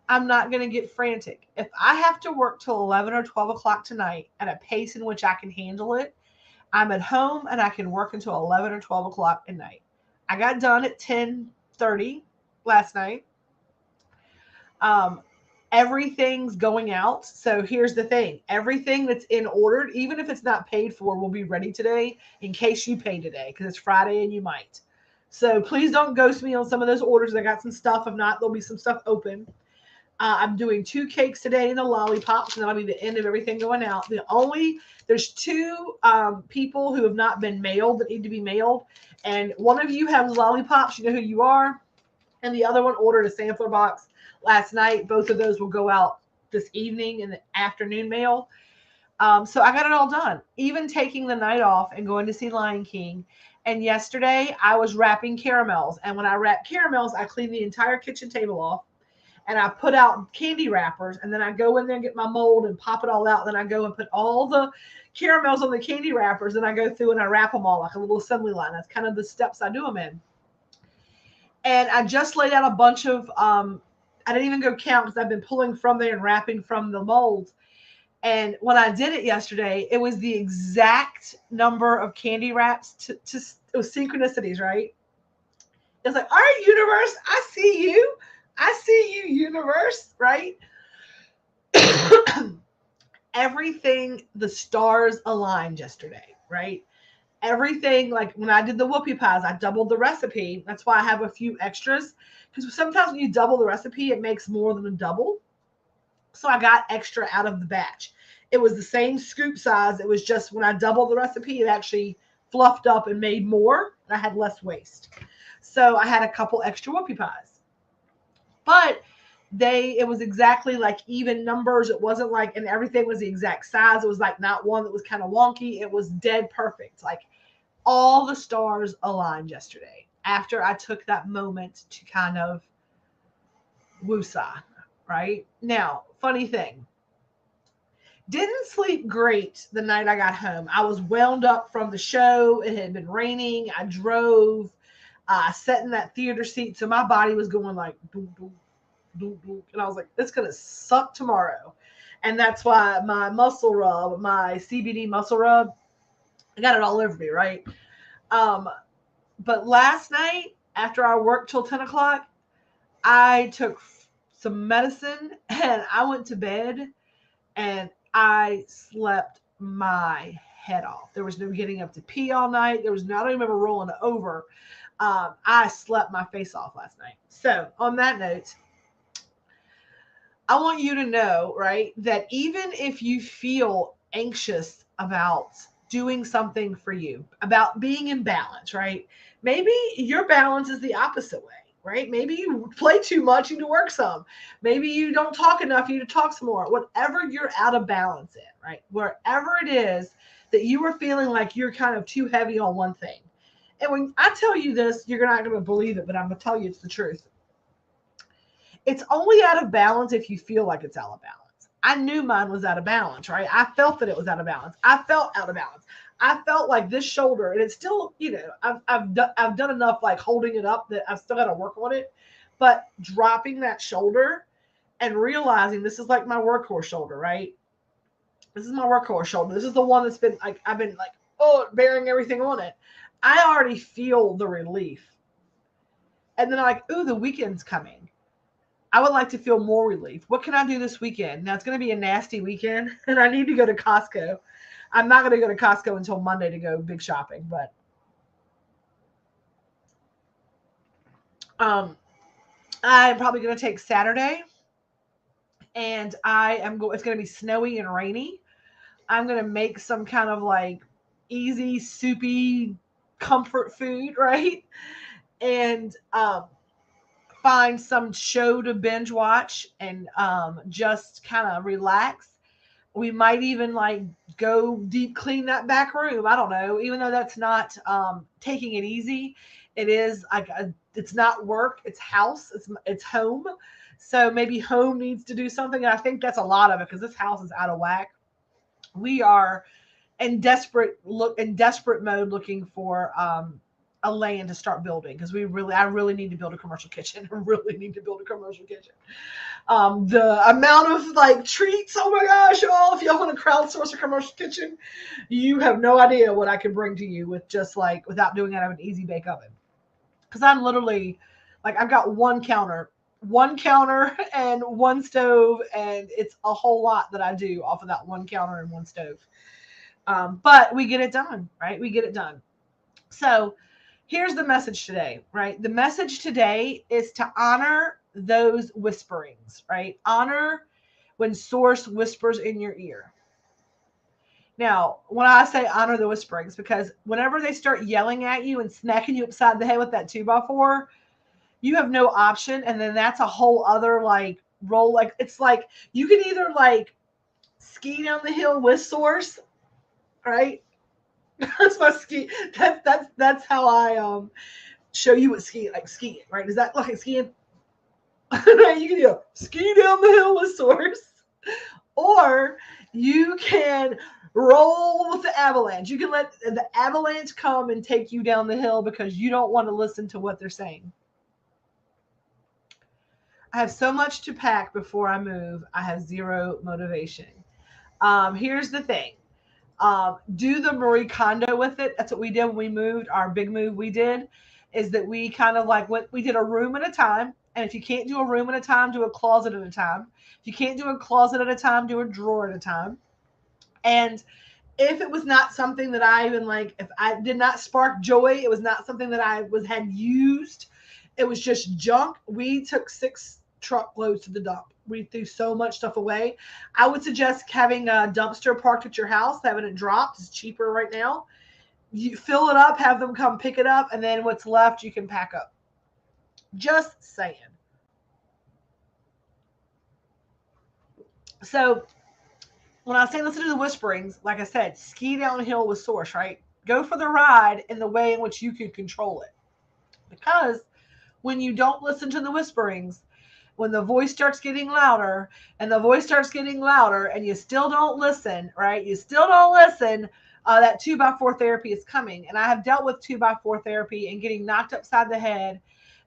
I'm not going to get frantic. If I have to work till 11 or 12 o'clock tonight at a pace in which I can handle it, I'm at home and I can work until 11 or 12 o'clock at night. I got done at 10:30 last night. Everything's going out. So here's the thing. Everything that's in ordered, even if it's not paid for, will be ready today in case you pay today, because it's Friday and you might. So please don't ghost me on some of those orders. I got some stuff. If not, there'll be some stuff open. I'm doing 2 cakes today and the lollipops, and that'll be the end of everything going out. There's 2 people who have not been mailed that need to be mailed. And one of you has lollipops. You know who you are. And the other one ordered a sampler box last night. Both of those will go out this evening in the afternoon mail. So I got it all done, even taking the night off and going to see Lion King. And yesterday I was wrapping caramels. And when I wrap caramels, I clean the entire kitchen table off. And I put out candy wrappers, and then I go in there and get my mold and pop it all out. Then I go and put all the caramels on the candy wrappers, and I go through and I wrap them all like a little assembly line. That's kind of the steps I do them in. And I just laid out a bunch of, I didn't even go count because I've been pulling from there and wrapping from the molds. And when I did it yesterday, it was the exact number of candy wraps it was synchronicities, right? It's like, all right, universe, I see you. I see you, universe, right? Everything, the stars aligned yesterday, right? Everything, like when I did the whoopie pies, I doubled the recipe. That's why I have a few extras, because sometimes when you double the recipe, it makes more than a double. So I got extra out of the batch. It was the same scoop size. It was just when I doubled the recipe, it actually fluffed up and made more, and I had less waste. So I had a couple extra whoopie pies. But it was exactly like even numbers. It wasn't like, and everything was the exact size. It was like not one that was kind of wonky. It was dead perfect. Like all the stars aligned yesterday after I took that moment to kind of woosah, right? Now, funny thing, didn't sleep great the night I got home. I was wound up from the show. It had been raining. I drove, sat in that theater seat. So my body was going like, doo, doo, doo, doo. And I was like, it's going to suck tomorrow. And that's why my muscle rub, my CBD muscle rub, I got it all over me, right? But last night, after I worked till 10 o'clock, I took some medicine and I went to bed and I slept my head off. There was no getting up to pee all night. There was no, I don't remember rolling over. I slept my face off last night. So on that note, I want you to know, right, that even if you feel anxious about doing something for you, about being in balance, right? Maybe your balance is the opposite way, right? Maybe you play too much, you need to work some. Maybe you don't talk enough, you need to talk some more. Whatever you're out of balance in, right? Wherever it is that you are feeling like you're kind of too heavy on one thing. And when I tell you this, you're not going to believe it, but I'm going to tell you it's the truth. It's only out of balance if you feel like it's out of balance. I knew mine was out of balance, right? I felt that it was out of balance. I felt out of balance. I felt like this shoulder, and it's still, I've done enough like holding it up that I've still got to work on it. But dropping that shoulder and realizing this is like my workhorse shoulder, right? This is my workhorse shoulder. This is the one that's been like, I've been like, bearing everything on it. I already feel the relief. And then I'm like, ooh, the weekend's coming. I would like to feel more relief. What can I do this weekend? Now, it's going to be a nasty weekend, and I need to go to Costco. I'm not going to go to Costco until Monday to go big shopping, but I'm probably going to take Saturday, and it's going to be snowy and rainy. I'm going to make some kind of like easy, soupy comfort food, right? And find some show to binge watch and just kind of relax. We might even like go deep clean that back room. I don't know. Even though that's not taking it easy, it is like it's not work. It's house. It's home. So maybe home needs to do something. And I think that's a lot of it because this house is out of whack. We are in desperate mode looking for a land to start building because I really need to build a commercial kitchen. I really need to build a commercial kitchen. The amount of like treats, oh my gosh, y'all, if y'all want to crowdsource a commercial kitchen, you have no idea what I can bring to you with just like without doing it out of an easy bake oven. Because I'm literally like I've got one counter and one stove, and it's a whole lot that I do off of that one counter and one stove. But we get it done, right? We get it done. So here's the message today, right? The message today is to honor those whisperings, right? Honor when source whispers in your ear. Now, when I say honor the whisperings, because whenever they start yelling at you and smacking you upside the head with that 2x4, you have no option. And then that's a whole other like roll. Like it's like you can either like ski down the hill with source, right? That's my ski. That's how I show you what skiing, right? Is that like skiing? Right? You can ski down the hill with source, or you can roll with the avalanche. You can let the avalanche come and take you down the hill because you don't want to listen to what they're saying. I have so much to pack before I move. I have zero motivation. Here's the thing. Do the Marie Kondo with it. That's what we did when we moved. Our big move we did is that we kind of like we did a room at a time. And if you can't do a room at a time, do a closet at a time. If you can't do a closet at a time, do a drawer at a time. And if it was not something that I even like, if I did not spark joy, it was not something that I had used. It was just junk. We took 6 truckloads to the dump. We threw so much stuff away. I would suggest having a dumpster parked at your house, having it dropped. It's cheaper right now. You fill it up, have them come pick it up, and then what's left you can pack up. Just saying. So when I say listen to the whisperings, like I said, ski downhill with Source, right? Go for the ride in the way in which you can control it. Because when you don't listen to the whisperings, when the voice starts getting louder and the voice starts getting louder and you still don't listen, right? You still don't listen. That 2x4 therapy is coming. And I have dealt with 2x4 therapy and getting knocked upside the head.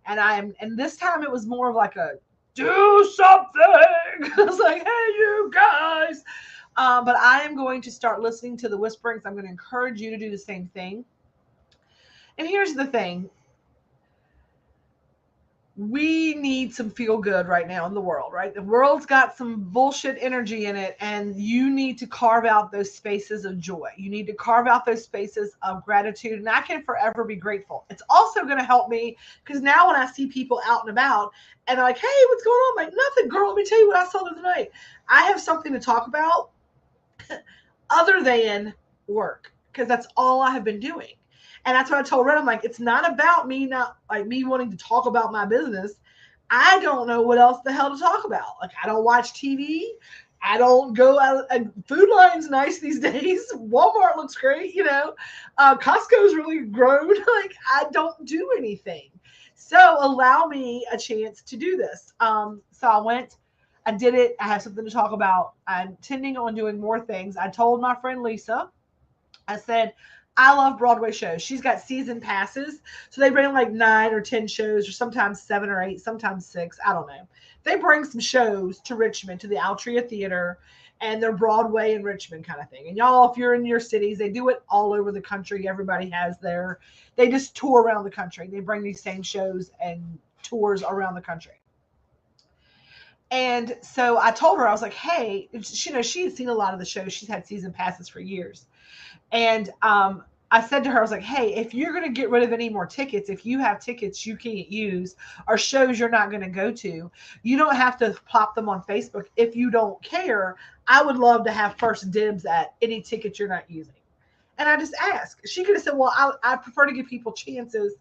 And this time it was more of like a do something. I was like, hey, you guys. But I am going to start listening to the whisperings. I'm going to encourage you to do the same thing. And here's the thing, we need some feel good right now in the world, right? The world's got some bullshit energy in it, and you need to carve out those spaces of joy. You need to carve out those spaces of gratitude, and I can forever be grateful. It's also going to help me because now when I see people out and about and they're like, hey, what's going on? I'm like, nothing, girl. Let me tell you what I saw the other night. I have something to talk about other than work because that's all I have been doing. And that's what I told Red. I'm like, it's not about me not like me wanting to talk about my business. I don't know what else the hell to talk about. Like I don't watch TV. I don't go out. Food Lion's nice these days. Walmart looks great. Costco's really grown. Like I don't do anything. So allow me a chance to do this. So I went. I did it. I have something to talk about. I'm intending on doing more things. I told my friend Lisa, I said, I love Broadway shows. She's got season passes. So they bring like 9 or 10 shows, or sometimes 7 or 8, sometimes 6. I don't know. They bring some shows to Richmond, to the Altria Theater, and they're Broadway in Richmond kind of thing. And y'all, if you're in your cities, they do it all over the country. Everybody has they just tour around the country. They bring these same shows and tours around the country. And so I told her, I was like, hey, she had seen a lot of the shows. She's had season passes for years. And I said to her, I was like, hey, if you're going to get rid of any more tickets, if you have tickets you can't use or shows you're not going to go to, you don't have to plop them on Facebook. If you don't care, I would love to have first dibs at any ticket you're not using. And I just asked. She could have said, well, I prefer to give people chances.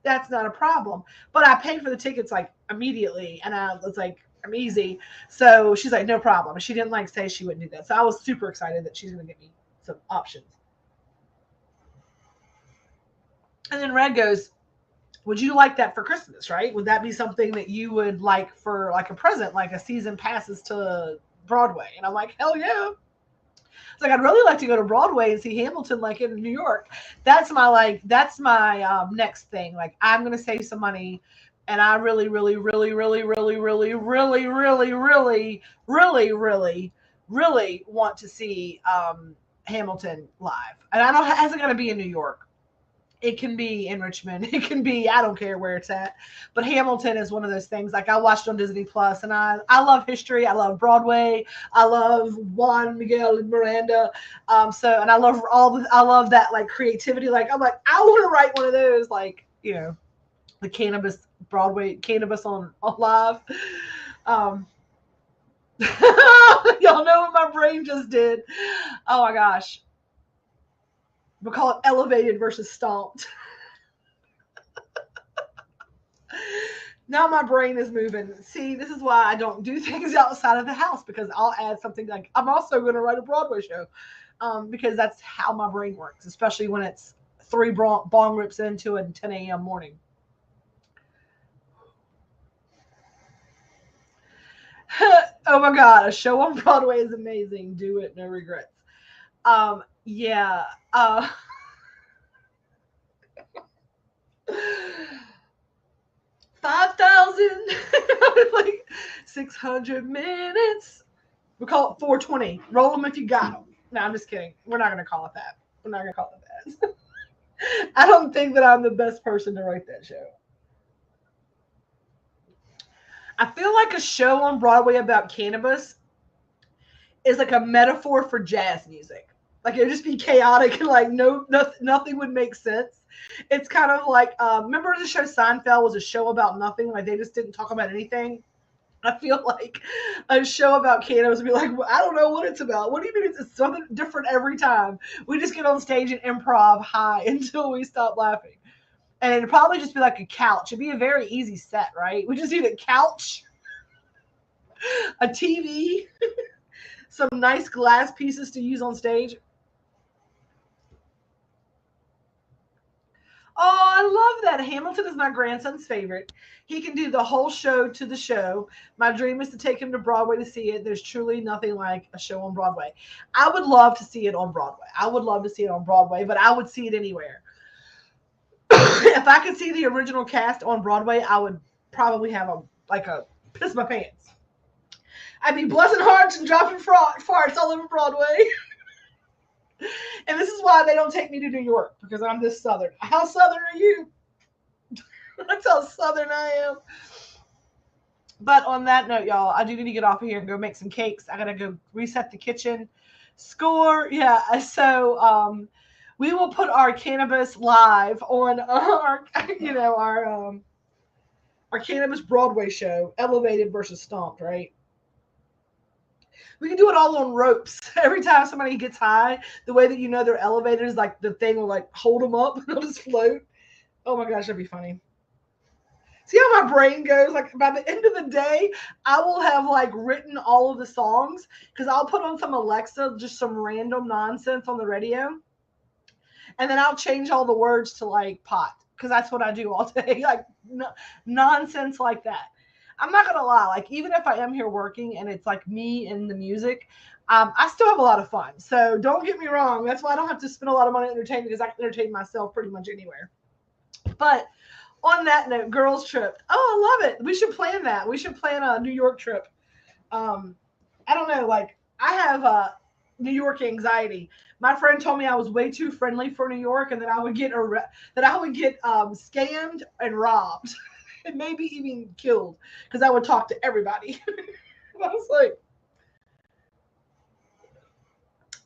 That's not a problem. But I paid for the tickets like immediately. And I was like, I'm easy. So she's like, no problem. She didn't like say she wouldn't do that. So I was super excited that she's going to give me some options. And then Red goes, would you like that for Christmas, right? Would that be something that you would like for like a present, like a season passes to Broadway? And I'm like, hell yeah. It's like, I'd really like to go to Broadway and see Hamilton like in New York. That's my next thing. Like I'm going to save some money. And I really, really, really, really, really, really, really, really, really, really, really, really want to see Hamilton live. And I don't, it hasn't got to be in New York. It can be in Richmond. It can be, I don't care where it's at. But Hamilton is one of those things. Like I watched on Disney Plus, and I love history. I love Broadway. I love Juan Miguel and Miranda. And I love that like creativity. Like I'm like, I want to write one of those, like, the cannabis Broadway cannabis on live. Um Y'all know what my brain just did. Oh my gosh. We'll call it elevated versus stomped. Now my brain is moving. See, this is why I don't do things outside of the house, because I'll add something like I'm also going to write a Broadway show, because that's how my brain works, especially when it's 3 bong rips into a 10 a.m. morning. Oh my God, a show on Broadway is amazing. Do it, no regrets. Yeah. 5,000, like 600 minutes. We call it 420. Roll them if you got them. No, I'm just kidding. We're not going to call it that. We're not going to call it that. I don't think that I'm the best person to write that show. I feel like a show on Broadway about cannabis is like a metaphor for jazz music. Like it would just be chaotic and like nothing would make sense. It's kind of like remember the show Seinfeld was a show about nothing, like they just didn't talk about anything. I feel like a show about cannabis would be like, well, I don't know what it's about. What do you mean it's something different every time? We just get on stage and improv high until we stop laughing. And it'd probably just be like a couch. It'd be a very easy set, right? We just need a couch, a TV, some nice glass pieces to use on stage. Oh, I love that. Hamilton is my grandson's favorite. He can do the whole show to the show. My dream is to take him to Broadway to see it. There's truly nothing like a show on Broadway. I would love to see it on Broadway. I would love to see it on Broadway, but I would see it anywhere. If I could see the original cast on Broadway, I would probably have a piss my pants. I'd be blessing hearts and dropping farts all over Broadway. And this is why they don't take me to New York, because I'm this Southern. How Southern are you? That's how Southern I am. But on that note, y'all, I do need to get off of here and go make some cakes. I got to go reset the kitchen. Score. Yeah. So we will put our cannabis live on our cannabis Broadway show, Elevated versus Stomped, right? We can do it all on ropes. Every time somebody gets high, the way that you know they're elevated is like the thing will like hold them up and they'll just float. Oh my gosh, that'd be funny. See how my brain goes? Like by the end of the day, I will have like written all of the songs because I'll put on some Alexa, just some random nonsense on the radio. And then I'll change all the words to like pot because that's what I do all day. Like nonsense like that. I'm not gonna lie, like even if I am here working and it's like me and the music, I still have a lot of fun. So don't get me wrong. That's why I don't have to spend a lot of money on entertainment because I can entertain myself pretty much anywhere. But on that note, girls trip. Oh, I love it. We should plan that. We should plan a New York trip. I don't know, like I have New York anxiety. My friend told me I was way too friendly for New York and that I would get scammed and robbed. And maybe even killed because I would talk to everybody. I was like,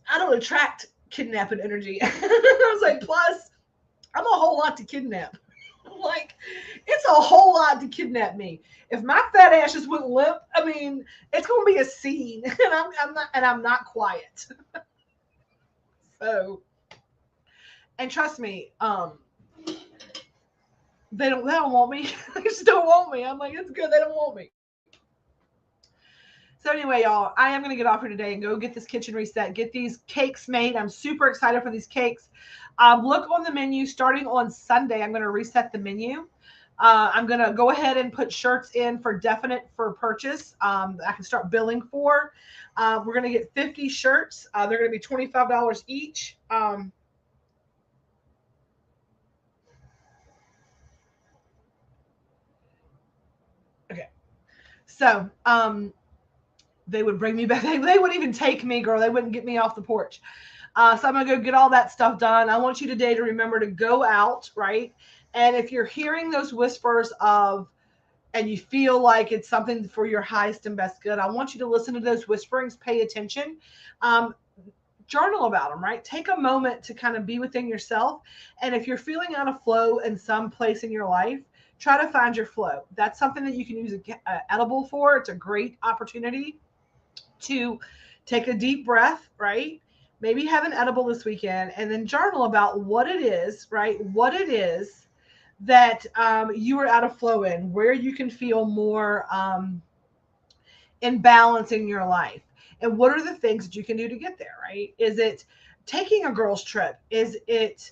I don't attract kidnapping energy. I was like, plus, I'm a whole lot to kidnap. Like, it's a whole lot to kidnap me. If my fat ass just went limp, I mean, it's gonna be a scene, and I'm not quiet. So, and trust me, They don't want me. They just don't want me. I'm like, it's good. They don't want me. So anyway, y'all, I am going to get off here today and go get this kitchen reset, get these cakes made. I'm super excited for these cakes. Look on the menu starting on Sunday. I'm going to reset the menu. I'm going to go ahead and put shirts in for definite for purchase. I can start billing for. We're going to get 50 shirts. They're going to be $25 each. So, they would bring me back. They wouldn't even take me, girl. They wouldn't get me off the porch. So I'm going to go get all that stuff done. I want you today to remember to go out, right? And if you're hearing those whispers and you feel like it's something for your highest and best good, I want you to listen to those whisperings, pay attention, journal about them, right? Take a moment to kind of be within yourself. And if you're feeling out of flow in some place in your life, try to find your flow. That's something that you can use an edible for. It's a great opportunity to take a deep breath, right? Maybe have an edible this weekend and then journal about what it is, right? What it is that you are out of flow in, where you can feel more in balance in your life. And what are the things that you can do to get there, right? Is it taking a girls' trip? Is it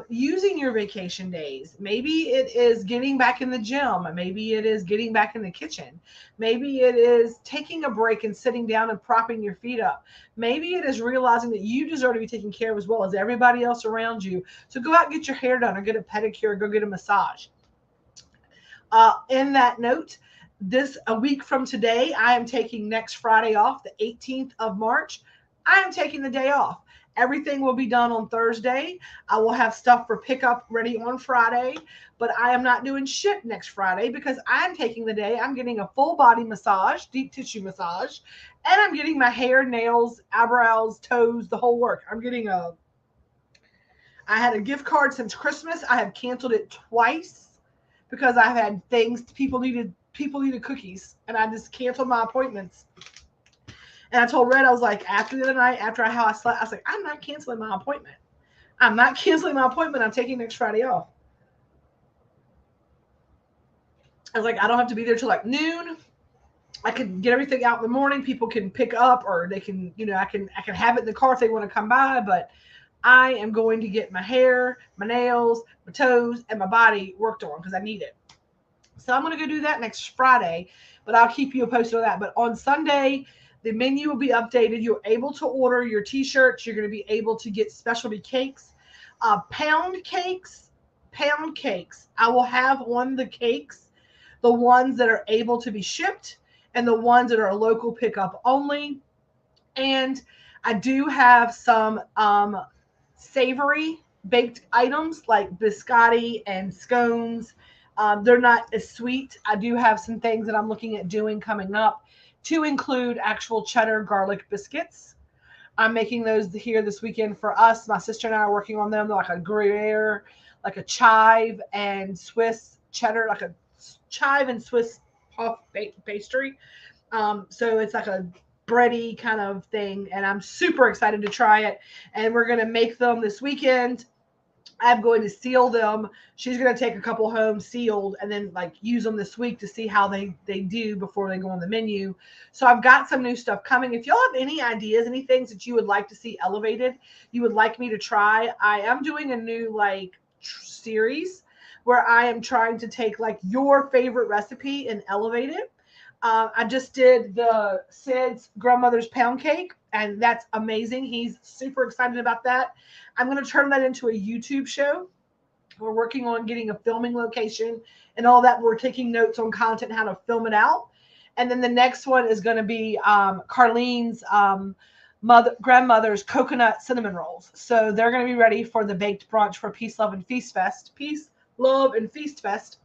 using your vacation days? Maybe it is getting back in the gym. Maybe it is getting back in the kitchen. Maybe it is taking a break and sitting down and propping your feet up. Maybe it is realizing that you deserve to be taken care of as well as everybody else around you. So go out and get your hair done or get a pedicure or go get a massage. In that note, a week from today, I am taking next Friday off, the 18th of March. I am taking the day off. Everything will be done on Thursday. I will have stuff for pickup ready on Friday, but I am not doing shit next Friday because I'm taking the day. I'm getting a full body massage, deep tissue massage, and I'm getting my hair, nails, eyebrows, toes, the whole work. I had a gift card since Christmas. I have canceled it twice because I've had things people needed cookies, and I just canceled my appointments. And I told Red, I was like, after the other night, after how I slept, I was like, I'm not canceling my appointment. I'm not canceling my appointment. I'm taking next Friday off. I was like, I don't have to be there till like noon. I can get everything out in the morning. People can pick up, or they can, I can have it in the car if they want to come by. But I am going to get my hair, my nails, my toes, and my body worked on because I need it. So I'm going to go do that next Friday, but I'll keep you posted on that. But on Sunday, the menu will be updated. You're able to order your t-shirts. You're going to be able to get specialty cakes, pound cakes, pound cakes. I will have on the cakes the ones that are able to be shipped and the ones that are local pickup only. And I do have some savory baked items like biscotti and scones. They're not as sweet. I do have some things that I'm looking at doing coming up to include actual cheddar garlic biscuits. I'm making those here this weekend for us. My sister and I are working on them. They're like a Gruyere, like a chive and Swiss cheddar, like a chive and Swiss puff pastry. So it's like a bready kind of thing, and I'm super excited to try it. And we're gonna make them this weekend. I'm going to seal them. She's going to take a couple home sealed and then like use them this week to see how they do before they go on the menu. So I've got some new stuff coming. If y'all have any ideas, any things that you would like to see elevated, you would like me to try, I am doing a new like series where I am trying to take like your favorite recipe and elevate it. I just did the Sid's grandmother's pound cake, and that's amazing. He's super excited about that. I'm going to turn that into a YouTube show. We're working on getting a filming location and all that. We're taking notes on content, how to film it out. And then the next one is going to be Carlene's grandmother's coconut cinnamon rolls. So they're going to be ready for the baked brunch for Peace, Love, and Feast Fest. Peace, Love, and Feast Fest.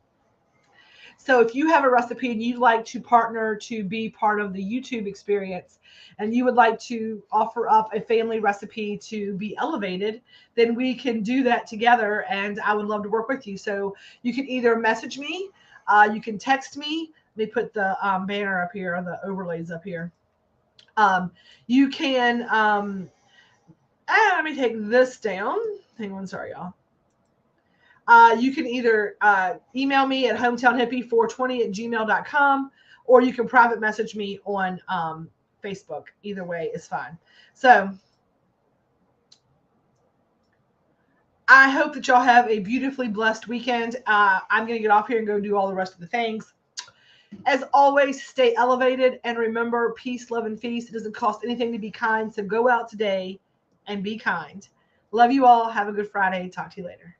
So if you have a recipe and you'd like to partner to be part of the YouTube experience and you would like to offer up a family recipe to be elevated, then we can do that together. And I would love to work with you. So you can either message me, you can text me. Let me put the banner up here, or the overlays up here. You can, let me take this down. Hang on, sorry, y'all. You can either email me at hometownhippie420@gmail.com, or you can private message me on Facebook. Either way is fine. So I hope that y'all have a beautifully blessed weekend. I'm going to get off here and go do all the rest of the things. As always, stay elevated and remember, peace, love, and feast. It doesn't cost anything to be kind. So go out today and be kind. Love you all. Have a good Friday. Talk to you later.